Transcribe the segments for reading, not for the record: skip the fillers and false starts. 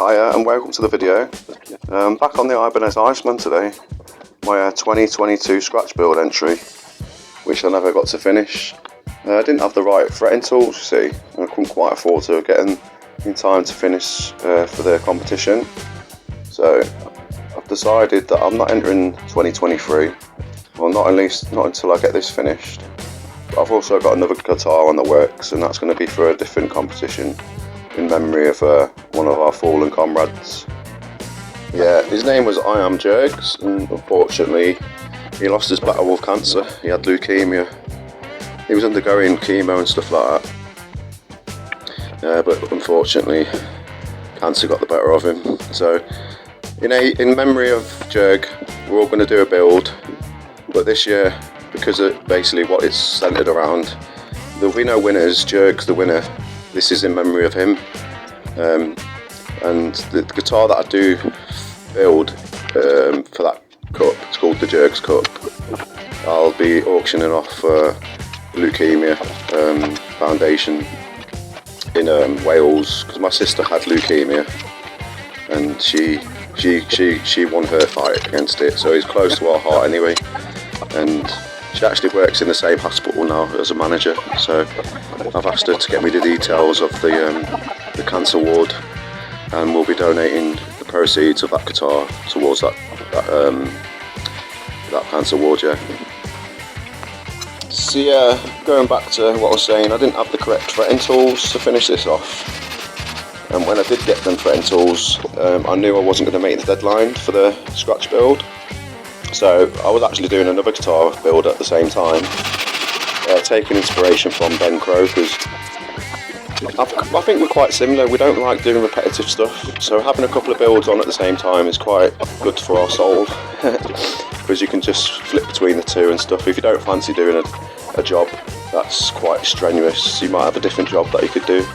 Hi and welcome to the video. Back on the Ibanez Iceman today. My 2022 scratch build entry, which I never got to finish. I didn't have the right fretting tools, you see. I couldn't quite afford to get them in time to finish for the competition. So I've decided that I'm not entering 2023. Well, not until I get this finished. But I've also got another guitar on the works, and that's going to be for a different competition in memory of one of our fallen comrades. Yeah, his name was I Am Jergs, and unfortunately he lost his battle with cancer. He had leukemia. He was undergoing chemo and stuff like that, but unfortunately cancer got the better of him. So in memory of Jerg, we're all going to do a build, but this year, because of basically what it's centered around, there'll be no winners. Jerg's the winner. This is in memory of him, and the guitar that I do build for that cup, it's called the Jergs Cup. I'll be auctioning off Leukemia Foundation in Wales, because my sister had leukemia and she won her fight against it, so it's close to our heart anyway. And she actually works in the same hospital now as a manager, so I've asked her to get me the details of the cancer ward, and we'll be donating the proceeds of that guitar towards that cancer ward. Yeah. So yeah, going back to what I was saying, I didn't have the correct fretting tools to finish this off, and when I did get them fretting tools, I knew I wasn't going to make the deadline for the scratch build. So I was actually doing another guitar build at the same time, taking inspiration from Ben Crow, because I think we're quite similar. We don't like doing repetitive stuff, so having a couple of builds on at the same time is quite good for our soul, because you can just flip between the two and stuff. If you don't fancy doing a job that's quite strenuous, you might have a different job that you could do.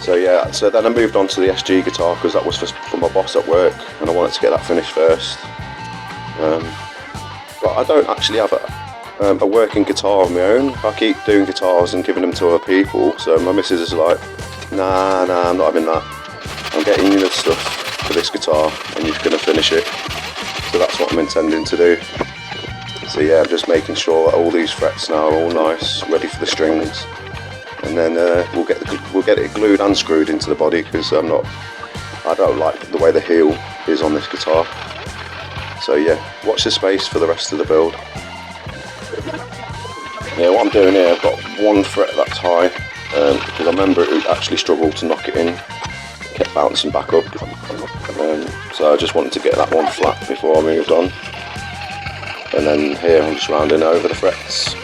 So yeah, so then I moved on to the SG guitar, because that was for my boss at work, and I wanted to get that finished first. But I don't actually have a working guitar of my own. I keep doing guitars and giving them to other people, so my missus is like, nah, I'm not having that. I'm getting you the stuff for this guitar and you're going to finish it. So that's what I'm intending to do. So yeah, I'm just making sure that all these frets now are all nice, ready for the strings, and then we'll get it glued and screwed into the body, because I don't like the way the heel is on this guitar. So yeah, watch the space for the rest of the build. Yeah, what I'm doing here, I've got one fret that's high, because I remember it actually struggled to knock it in, kept bouncing back up. So I just wanted to get that one flat before I moved on. And then here I'm just rounding over the frets.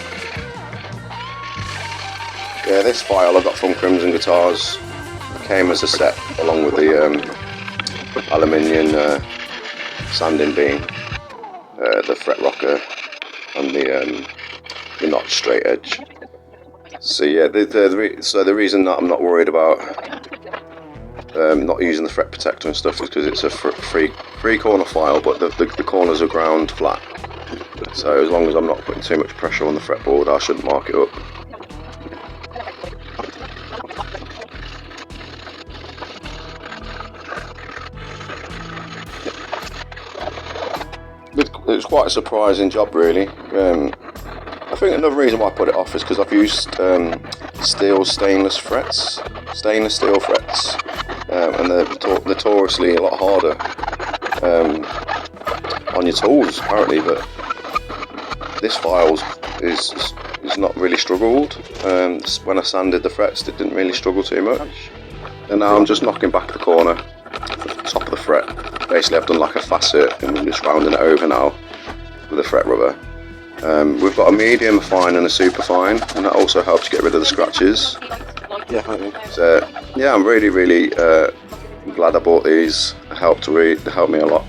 Yeah, this file I got from Crimson Guitars. It came as a set along with the aluminium sanding beam, the fret rocker, and the notch straight edge. So yeah, the reason that I'm not worried about not using the fret protector and stuff is because it's a free corner file, but the corners are ground flat. So as long as I'm not putting too much pressure on the fretboard, I shouldn't mark it up. It was quite a surprising job, really. I think another reason why I put it off is because I've used stainless steel frets, and they're notoriously a lot harder on your tools apparently, but this file is not really struggled. When I sanded the frets, it didn't really struggle too much. And now I'm just knocking back the corner, the top of the fret. Basically I've done like a facet, and I'm just rounding it over now with a fret rubber. We've got a medium, a fine and a super fine, and that also helps get rid of the scratches. Yeah, so yeah, I'm really glad I bought these. They helped me a lot.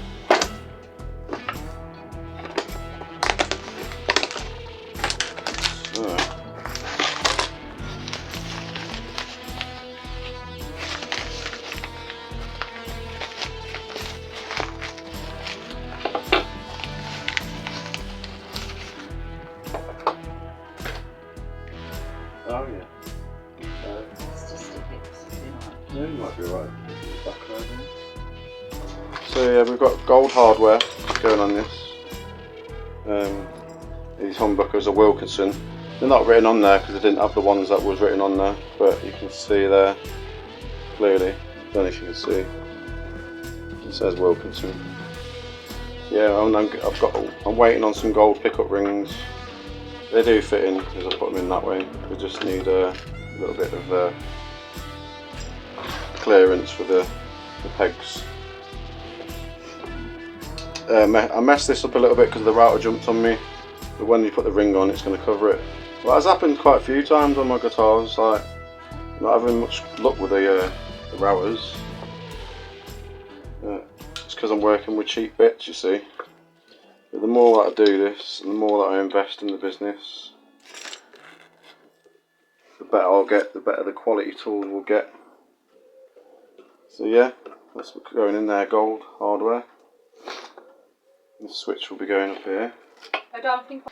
Oh yeah. It's just a bit, you Yeah, you might be right. Back there, yeah, we've got gold hardware going on this. These humbuckers are Wilkinson. They're not written on there because they didn't have the ones that was written on there, but you can see there clearly. I don't know if you can see. It says Wilkinson. Yeah, I'm waiting on some gold pickup rings. They do fit in because I put them in that way. We just need a little bit of clearance for the pegs. I messed this up a little bit because the router jumped on me, but when you put the ring on it's going to cover it. Well, that's happened quite a few times on my guitars, like not having much luck with the routers. It's because I'm working with cheap bits, you see. But the more that I do this, and the more that I invest in the business, the better I'll get, the better the quality tools will get. So yeah, that's what's going in there, gold hardware. The switch will be going up here. I don't think...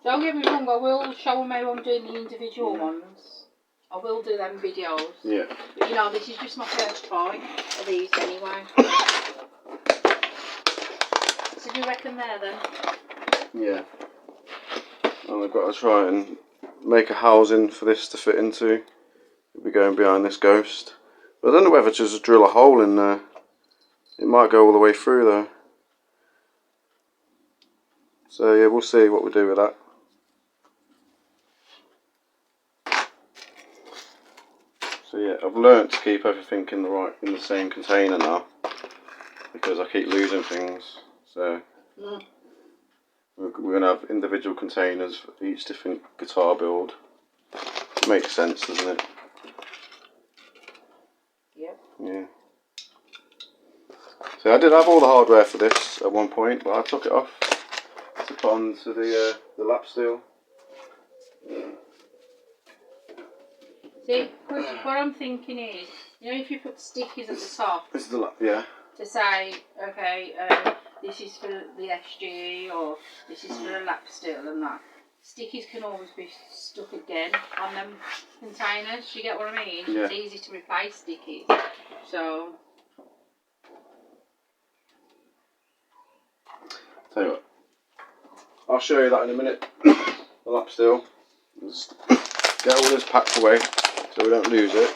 Don't get me wrong, I will show them how I'm doing the individual ones. I will do them videos. Yeah. But you know, this is just my first try of these anyway. So do you reckon there then? Yeah. And I've got to try and make a housing for this to fit into. It'll be going behind this ghost. But I don't know whether to just drill a hole in there. It might go all the way through though. So yeah, we'll see what we do with that. So yeah, I've learnt to keep everything in the same container now, because I keep losing things. So we're going to have individual containers for each different guitar build. It makes sense, doesn't it? Yep. Yeah. So I did have all the hardware for this at one point, but I took it off to put onto the lap steel. See, what I'm thinking is, you know, if you put stickers at the top, This is the lap, yeah. to say, okay, this is for the SG or this is for the lap steel and that. Stickies can always be stuck again on them containers. Do you get what I mean? Yeah. It's easy to replace stickies. So. Tell you what, I'll show you that in a minute. The lap steel. Just get all this packed away so we don't lose it.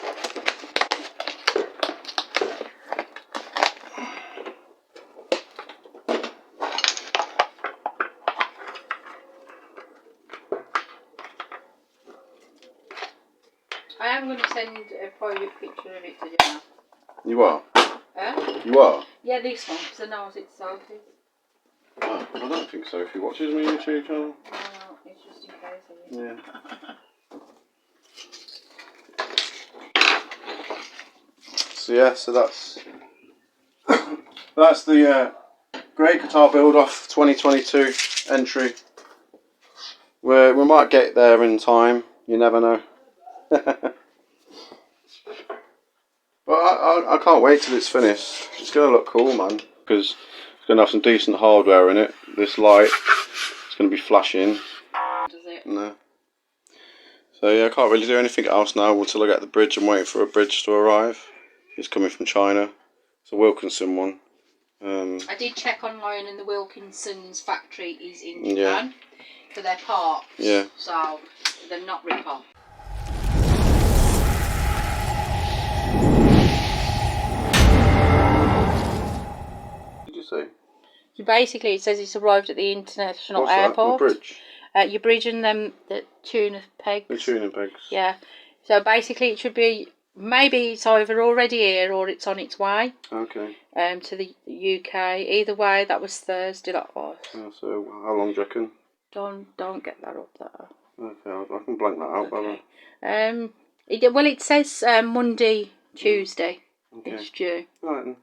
I am going to send a private picture of it to you now. You are? Huh? You are? Yeah, this one, because I know it's salted. Oh, I don't think so. If he watches my YouTube channel. No, it's just in case. Yeah. So yeah, so that's the great guitar build off 2022 entry. We might get there in time. You never know. But I can't wait till it's finished. It's going to look cool, man, because it's going to have some decent hardware in it. This light, it's going to be flashing. Does it? No. So yeah, I can't really do anything else now until I get the bridge. I'm waiting for a bridge to arrive. It's coming from China. It's a Wilkinson one. I did check online and the Wilkinson's factory is in Japan for their parts. Yeah. So they're not rip-off. Did you say? So basically, it says it's arrived at the international airport. That? The bridge? Your bridge and them, the tuner pegs. The tuning pegs. Yeah. So basically, it should be, maybe it's either already here or it's on its way. Okay. To the UK. Either way, that was Thursday. That was. So how long do you reckon? Don't get that up there. Okay, I can blank that out. Okay. Well, it says Monday, Tuesday. Okay. It's due. Right then.